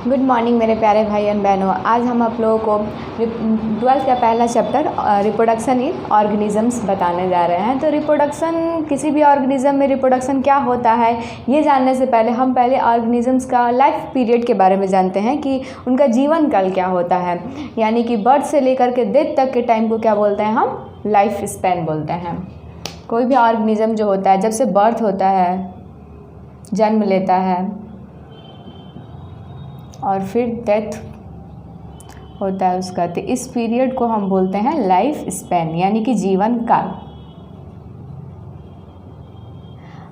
Good morning मेरे प्यारे भाई एंड बहनों। आज हम आप लोगों को 12th का पहला चैप्टर रिप्रोडक्शन इन ऑर्गेनिजम्स बताने जा रहे हैं। तो रिप्रोडक्शन, किसी भी ऑर्गेनिज्म में रिप्रोडक्शन क्या होता है ये जानने से पहले हम पहले ऑर्गेनिजम्स का लाइफ पीरियड के बारे में जानते हैं कि उनका जीवन काल क्या होता है। यानी कि बर्थ से लेकर के डेथ तक के टाइम को क्या बोलते हैं, हम लाइफ स्पैन बोलते हैं। कोई भी ऑर्गेनिज्म जो होता है, जब से बर्थ होता है, जन्म लेता है और फिर डेथ होता है उसका, तो इस पीरियड को हम बोलते हैं लाइफ स्पैन, यानी कि जीवन काल।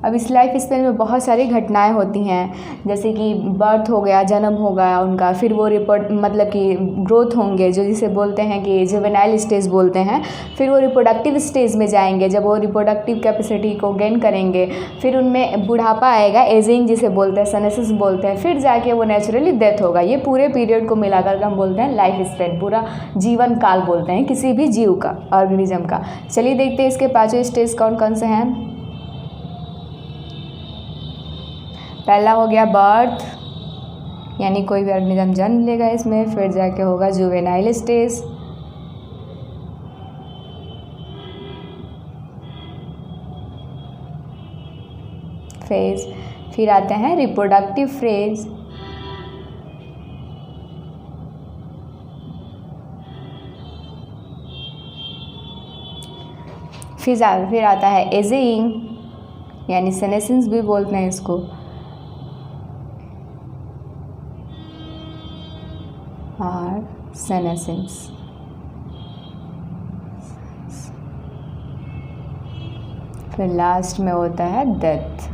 अब इस लाइफ स्पैन में बहुत सारी घटनाएं होती हैं, जैसे कि बर्थ हो गया, जन्म हो गया उनका, फिर वो मतलब कि ग्रोथ होंगे, जो जिसे बोलते हैं कि जुवेनाइल स्टेज बोलते हैं। फिर वो रिप्रोडक्टिव स्टेज में जाएंगे, जब वो रिप्रोडक्टिव कैपेसिटी को गेन करेंगे। फिर उनमें बुढ़ापा आएगा, एजिंग जिसे बोलते हैं, सेनेसिस बोलते हैं। फिर जाके वो नेचुरली डेथ होगा। ये पूरे पीरियड को मिलाकर के हम बोलते हैं लाइफ स्पैन, पूरा जीवन काल बोलते हैं किसी भी जीव का, ऑर्गेनिज्म का। चलिए देखते हैं इसके पांचों स्टेज कौन कौन से हैं। पहला हो गया बर्थ, यानी कोई भी ऑर्गेनिज्म जन्म लेगा इसमें। फिर जाके होगा जुवेनाइल स्टेज, फेज। फिर आते हैं रिप्रोडक्टिव फेज, फिर आता है एजिंग, यानी सेनेसेंस भी बोलते हैं इसको, और सेनेसेंस। फिर लास्ट में होता है डेथ।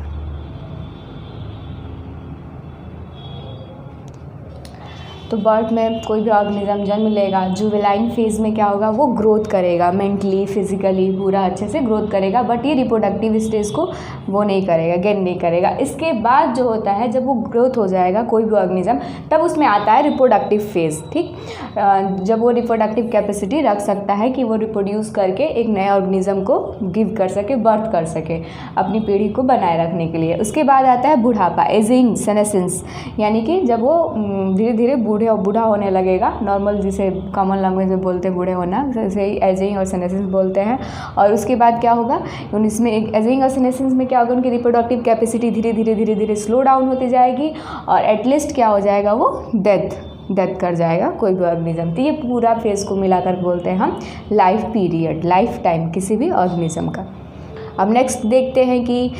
तो बर्थ में कोई भी ऑर्गेनिज्म जन्म लेगा, जुवेनाइल फेज में क्या होगा, वो ग्रोथ करेगा, मेंटली फिजिकली पूरा अच्छे से ग्रोथ करेगा। बट ये रिप्रोडक्टिव स्टेज को वो नहीं करेगा, गेन नहीं करेगा। इसके बाद जो होता है, जब वो ग्रोथ हो जाएगा कोई भी ऑर्गेनिज्म, तब उसमें आता है रिप्रोडक्टिव फेज। ठीक, जब वो रिप्रोडक्टिव कैपेसिटी रख सकता है कि वो रिप्रोड्यूस करके एक नए ऑर्गेनिज्म को गिव कर सके, बर्थ कर सके अपनी पीढ़ी को बनाए रखने के लिए। उसके बाद आता है बुढ़ापा, एजिंग, सेनेसेंस, यानी कि जब वो धीरे धीरे बूढ़ा होने लगेगा, नॉर्मल जिसे कॉमन लैंग्वेज में बोलते हैं बूढ़े होना, जैसे ही एजिंग और सेनेसेंस बोलते हैं। और उसके बाद क्या होगा, इसमें एजिंग और सेनेसेंस में क्या होगा, उनकी रिप्रोडक्टिव कैपेसिटी धीरे धीरे स्लो डाउन होती जाएगी और एटलीस्ट क्या हो जाएगा, वो डेथ कर जाएगा कोई भी ऑर्गेनिज्म। तो ये पूरा फेज को मिलाकर बोलते हैं हम लाइफ पीरियड, लाइफ टाइम किसी भी ऑर्गेनिज्म का। अब नेक्स्ट देखते हैं कि,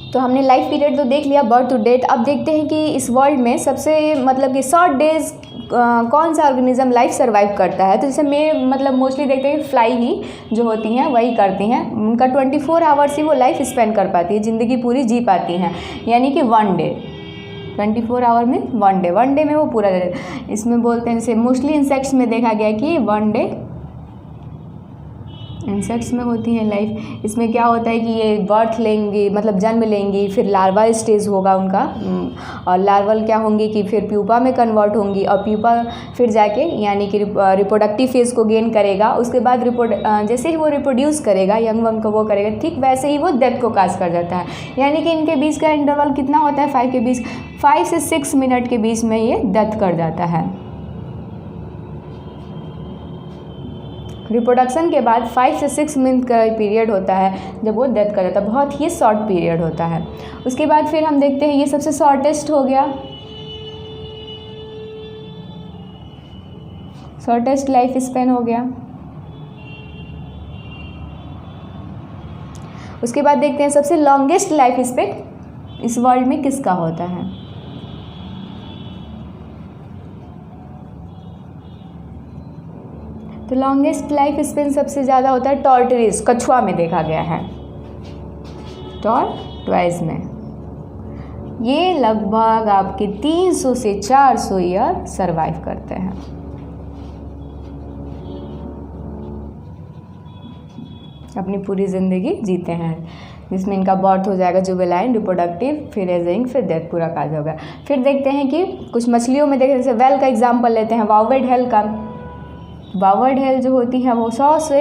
तो हमने लाइफ पीरियड तो देख लिया, बर्थ टू डेथ। अब देखते हैं कि इस वर्ल्ड में सबसे मतलब कि शॉर्ट डेज कौन सा ऑर्गेनिज्म लाइफ सर्वाइव करता है। तो जैसे मैं मोस्टली देखते हैं फ्लाई ही जो होती हैं वही करती हैं, उनका 24 आवर्स ही वो लाइफ स्पेंड कर पाती है, ज़िंदगी पूरी जी पाती हैं, यानी कि 1 डे, 24 आवर में 1 डे में वो पूरा। इसमें बोलते हैं जैसे मोस्टली इंसेक्ट्स में देखा गया कि 1 डे इंसेक्ट्स में होती है लाइफ। इसमें क्या होता है कि ये बर्थ लेंगी, मतलब जन्म लेंगी, फिर लार्वा स्टेज होगा उनका, और लार्वल क्या होंगी कि फिर प्यूपा में कन्वर्ट होंगी, और प्यूपा फिर जाके यानी कि रिप्रोडक्टिव फेज को गेन करेगा। उसके बाद जैसे ही वो रिप्रोड्यूस करेगा, यंग वन को वो करेगा, ठीक वैसे ही वो डेथ को काज कर जाता है। यानी कि इनके बीच का इंटरवल कितना होता है, 5 से 6 मिनट के बीच में ये डेथ कर जाता है। रिप्रोडक्शन के बाद 5 से 6 मिनट का पीरियड होता है जब वो डेथ कर जाता है, बहुत ही शॉर्ट पीरियड होता है। उसके बाद फिर हम देखते हैं, ये सबसे शॉर्टेस्ट हो गया, शॉर्टेस्ट लाइफ स्पेन हो गया। उसके बाद देखते हैं सबसे लॉन्गेस्ट लाइफ स्पेन इस वर्ल्ड में किसका होता है। तो लॉन्गेस्ट लाइफ स्पेन सबसे ज़्यादा होता है टॉर्टोइज, कछुआ में देखा गया है, टॉर्टोइज में। ये लगभग आपके 300 से 400 ईयर सरवाइव करते हैं। अपनी पूरी ज़िंदगी जीते हैं, जिसमें इनका बर्थ हो जाएगा, जुवेनाइल, रिप्रोडक्टिव, फिर एजिंग, फिर डेथ, पूरा काज होगा। फिर देखते हैं कि कुछ मछलियों में देखें, जैसे वेल का एग्जाम्पल लेते हैं, वाउवेड हेल का। वावर्ड हेल जो होती है वो 100 से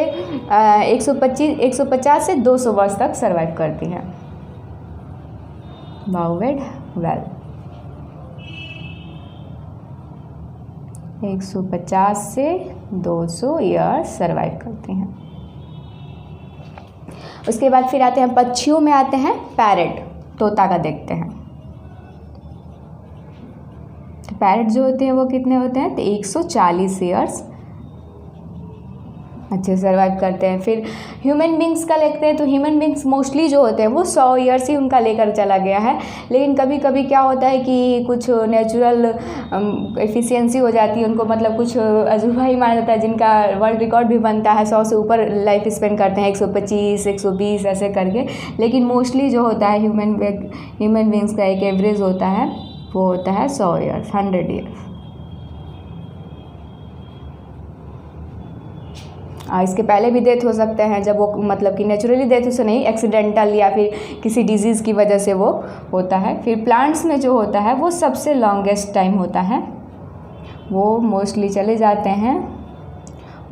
150 से 200 वर्ष तक सर्वाइव करती हैं। वावर्ड वेल। 150 से 200 ईयर्स सर्वाइव करते हैं। उसके बाद फिर आते हैं पक्षियों में, आते हैं पैरेट, तोता का देखते हैं। तो पैरेट जो होते हैं वो कितने होते हैं, तो 140 ईयर्स अच्छे सर्वाइव करते हैं। फिर ह्यूमन बींग्स का लेते हैं, तो ह्यूमन बींग्स मोस्टली जो होते हैं वो 100 ईयर्स ही उनका लेकर चला गया है। लेकिन कभी कभी क्या होता है कि कुछ नेचुरल एफिशिएंसी हो जाती है, उनको मतलब कुछ अजूबा ही माना जाता है, जिनका वर्ल्ड रिकॉर्ड भी बनता है, 100 से ऊपर लाइफ स्पेंड करते हैं, 125 120 ऐसे करके। लेकिन मोस्टली जो होता है ह्यूमन बींग्स का एक एवरेज होता है, वो होता है 100 ईयर्स, 100 ईयर्स। इसके पहले भी डेथ हो सकते हैं, जब वो मतलब कि नेचुरली डेथ से नहीं, एक्सीडेंटल या फिर किसी डिजीज़ की वजह से वो होता है। फिर प्लांट्स में जो होता है वो सबसे लॉन्गेस्ट टाइम होता है, वो मोस्टली चले जाते हैं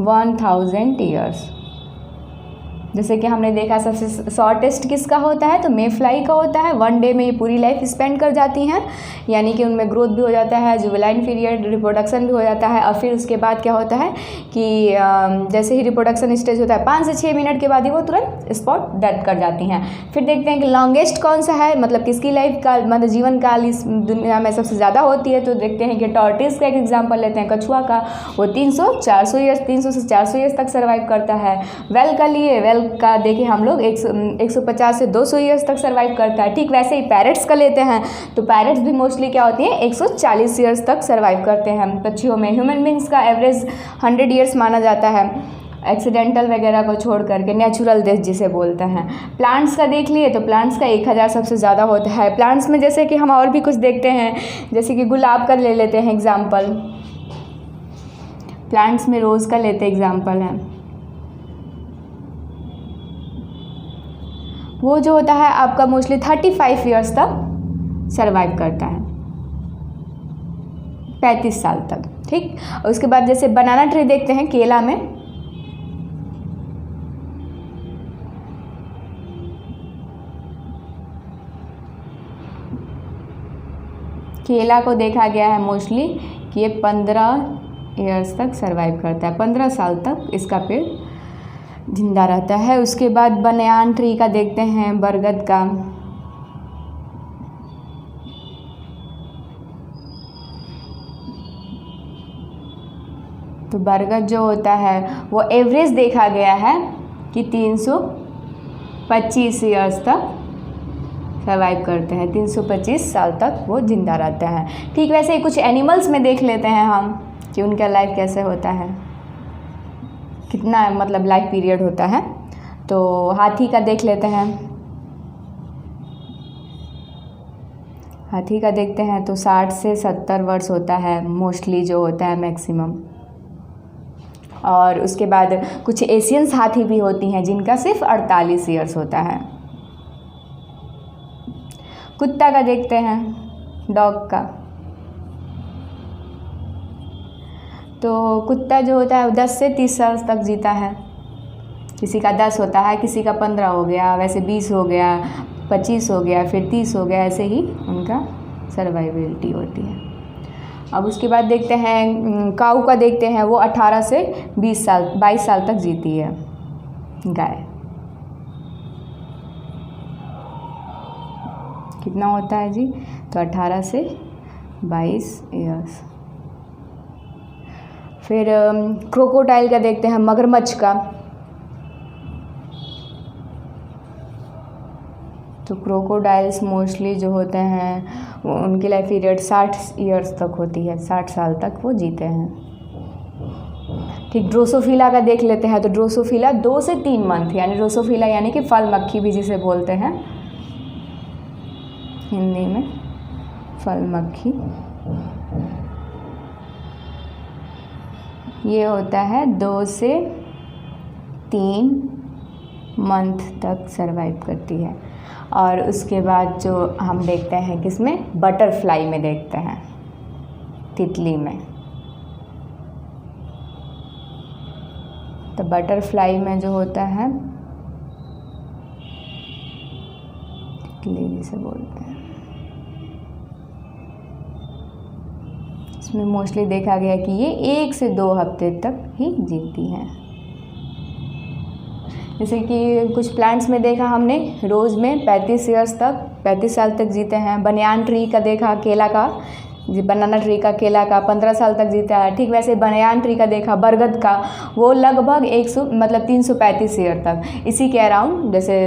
1000 ईयर्स। जैसे कि हमने देखा सबसे शॉर्टेस्ट किसका होता है, तो मे फ्लाई का होता है। 1 डे में ये पूरी लाइफ स्पेंड कर जाती हैं, यानी कि उनमें ग्रोथ भी हो जाता है, जुवेनाइल पीरियड, रिप्रोडक्शन भी हो जाता है। और फिर उसके बाद क्या होता है कि जैसे ही रिप्रोडक्शन स्टेज होता है 5 से 6 मिनट के बाद ही वो तुरंत स्पॉट डेथ कर जाती हैं। फिर देखते हैं कि लॉन्गेस्ट कौन सा है, मतलब किसकी लाइफ का मतलब जीवन काल इस दुनिया में सबसे ज़्यादा होती है। तो देखते हैं कि टॉर्टोइस का एक एग्जाम्पल लेते हैं, कछुआ का, वो 300 से 400 ईयर्स तक सर्वाइव करता है। वेल का लिए, वेल का देखें हम लोग 150 से 200 ईयर्स तक सर्वाइव करता है। ठीक वैसे ही पैरेट्स का लेते हैं, तो पैरेट्स भी मोस्टली क्या होती हैं, 140 ईयर्स तक सर्वाइव करते हैं। पक्षियों में ह्यूमन बींग्स का एवरेज 100 ईयर्स माना जाता है, एक्सीडेंटल वगैरह को छोड़ करके, नेचुरल डेथ जिसे बोलते हैं। प्लांट्स का देख लिए, तो प्लांट्स का 1000 सबसे ज़्यादा होता है। प्लांट्स में जैसे कि हम और भी कुछ देखते हैं, जैसे कि गुलाब का ले लेते हैं एग्जाम्पल, प्लांट्स में रोज़ का लेते एग्जाम्पल है। वो जो होता है आपका मोस्टली 35 ईयर्स तक सर्वाइव करता है, 35 साल तक। ठीक, उसके बाद जैसे बनाना ट्री देखते हैं, केला में, केला को देखा गया है मोस्टली कि ये 15 ईयर्स तक सर्वाइव करता है, 15 साल तक इसका पेड़ जिंदा रहता है। उसके बाद बनियान ट्री का देखते हैं, बरगद का, तो बरगद जो होता है वो एवरेज देखा गया है कि 325 ईयर्स तक सर्वाइव करते हैं, 325 साल तक वो जिंदा रहता है। ठीक वैसे ही कुछ एनिमल्स में देख लेते हैं हम कि उनका लाइफ कैसे होता है, कितना मतलब लाइफ पीरियड होता है। तो हाथी का देख लेते हैं, हाथी का देखते हैं तो 60 से 70 वर्ष होता है मोस्टली, जो होता है मैक्सिमम। और उसके बाद कुछ एशियंस हाथी भी होती हैं जिनका सिर्फ 48 ईयर्स होता है। कुत्ता का देखते हैं, डॉग का, तो कुत्ता जो होता है 10 से 30 साल तक जीता है। किसी का 10 होता है, किसी का 15 हो गया, वैसे 20 हो गया, 25 हो गया, फिर 30 हो गया, ऐसे ही उनका सर्वाइबिलिटी होती है। अब उसके बाद देखते हैं काऊ का देखते हैं, वो 18 से 22 साल तक जीती है गाय। कितना होता है जी, तो 18 से 22 ईयर्स। फिर क्रोकोडाइल का देखते हैं, मगरमच्छ का, तो क्रोकोडाइल्स मोस्टली जो होते हैं उनकी लाइफ पीरियड 60 ईयर्स तक होती है, 60 साल तक वो जीते हैं। ठीक, ड्रोसोफिला का देख लेते हैं, तो ड्रोसोफिला 2 से 3 मंथ, यानी ड्रोसोफिला यानी कि फल मक्खी भी जिसे बोलते हैं हिंदी में, फल मक्खी, ये होता है 2 से 3 मंथ तक सरवाइव करती है। और उसके बाद जो हम देखते हैं किसमें, बटरफ्लाई में देखते हैं, तितली में, तो बटरफ्लाई में जो होता है तितली जिसे बोलते हैं, इसमें मोस्टली देखा गया कि ये 1 से 2 हफ्ते तक ही जीती हैं। जैसे कि कुछ प्लांट्स में देखा हमने रोज़ में 35 साल तक जीते हैं। बनियान ट्री का देखा, केला का, बनाना ट्री का, केला का 15 साल तक जीता है। ठीक वैसे बनियान ट्री का देखा, बरगद का, वो लगभग 335 ईयर तक, इसी के अराउंड, जैसे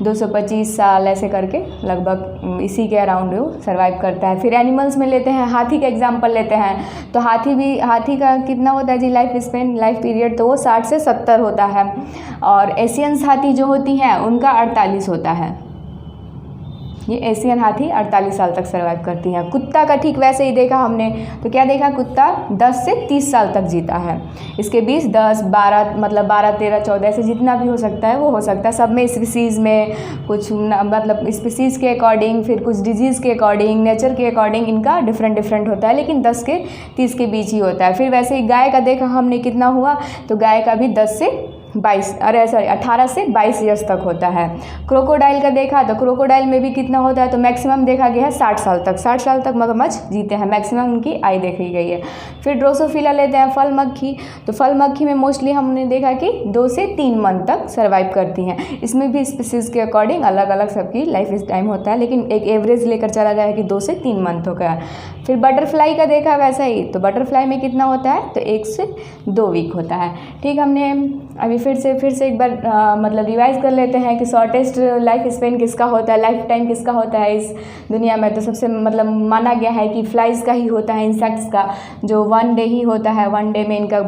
225 साल ऐसे करके लगभग इसी के अराउंड वो सर्वाइव करता है। फिर एनिमल्स में लेते हैं, हाथी का एग्जांपल लेते हैं, तो हाथी का कितना होता है जी लाइफ स्पेन, लाइफ पीरियड, तो वो 60 से 70 होता है। और एशियंस हाथी जो होती हैं उनका 48 होता है। ये एशियन हाथी 48 साल तक सर्वाइव करती हैं। कुत्ता का ठीक वैसे ही देखा हमने, तो क्या देखा, कुत्ता 10 से 30 साल तक जीता है। इसके 20, 10, 12 मतलब 12, 13, 14 ऐसे जितना भी हो सकता है वो हो सकता है। सब में स्पीसीज़ में कुछ मतलब स्पीसीज़ के अकॉर्डिंग, फिर कुछ डिजीज़ के अकॉर्डिंग, नेचर के अकॉर्डिंग इनका डिफरेंट होता है, लेकिन 10 के 30 के बीच ही होता है। फिर वैसे ही गाय का देखा हमने कितना हुआ, तो गाय का भी 18 से 22 ईयर्स तक होता है। क्रोकोडाइल का देखा, तो क्रोकोडाइल में भी कितना होता है, तो मैक्सिमम देखा गया है 60 साल तक। 60 साल तक मगरमच्छ जीते हैं, मैक्सिमम उनकी आयु देखी गई है। फिर ड्रोसोफिला लेते हैं, फल मक्खी, तो फल मक्खी में मोस्टली हमने देखा कि 2 से 3 मंथ तक सर्वाइव करती हैं। इसमें भी स्पीसीज़ के अकॉर्डिंग अलग अलग सबकी लाइफ टाइम होता है, लेकिन एक एवरेज लेकर चला गया है कि 2 से 3 मंथ हो गया। फिर बटरफ्लाई का देखा वैसा ही, तो बटरफ्लाई में कितना होता है, तो 1 से 2 वीक होता है। ठीक, हमने अभी फिर से एक बार मतलब रिवाइज कर लेते हैं कि शॉर्टेस्ट लाइफ स्पेन किसका होता है, लाइफ टाइम किसका होता है इस दुनिया में। तो सबसे मतलब माना गया है कि फ्लाइज का ही होता है, इंसेक्ट्स का, जो 1 डे ही होता है। 1 डे में इनका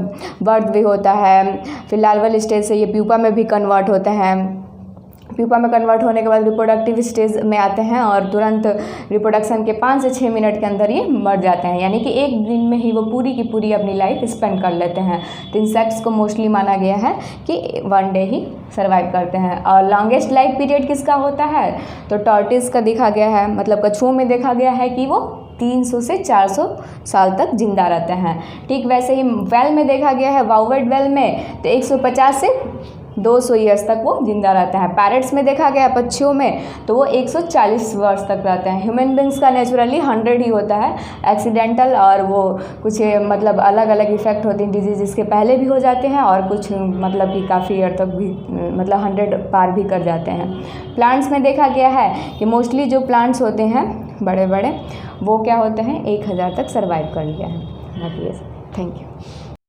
बर्थ भी होता है, फिर लार्वल स्टेज से ये प्यूपा में भी कन्वर्ट होते हैं। प्यूपा में कन्वर्ट होने के बाद रिप्रोडक्टिव स्टेज में आते हैं और तुरंत रिप्रोडक्शन के 5 से 6 मिनट के अंदर ये मर जाते हैं, यानी कि एक दिन में ही वो पूरी की पूरी अपनी लाइफ स्पेंड कर लेते हैं। तो इंसेक्ट्स को मोस्टली माना गया है कि 1 डे ही सर्वाइव करते हैं। और लॉन्गेस्ट लाइफ पीरियड किसका होता है, तो टॉर्टोइस का देखा गया है, मतलब कछुओं में देखा गया है कि वो 300 से 400 साल तक जिंदा रहते हैं। ठीक वैसे ही वेल में देखा गया है, वाउवेट वेल में, तो 150 से 200 ईयर्स तक वो जिंदा रहता है। पैरट्स में देखा गया, पक्षियों में, तो वो 140 वर्ष तक रहते हैं। ह्यूमन बींग्स का नेचुरली 100 ही होता है, एक्सीडेंटल और वो कुछ मतलब अलग अलग इफेक्ट होती हैं, डिजीज इसके पहले भी हो जाते हैं और कुछ मतलब कि काफ़ी ईयर तक भी मतलब 100 पार भी कर जाते हैं। प्लांट्स में देखा गया है कि मोस्टली जो प्लांट्स होते हैं बड़े बड़े, वो क्या होते हैं, 1000 तक सर्वाइव कर लिया है। Thank you.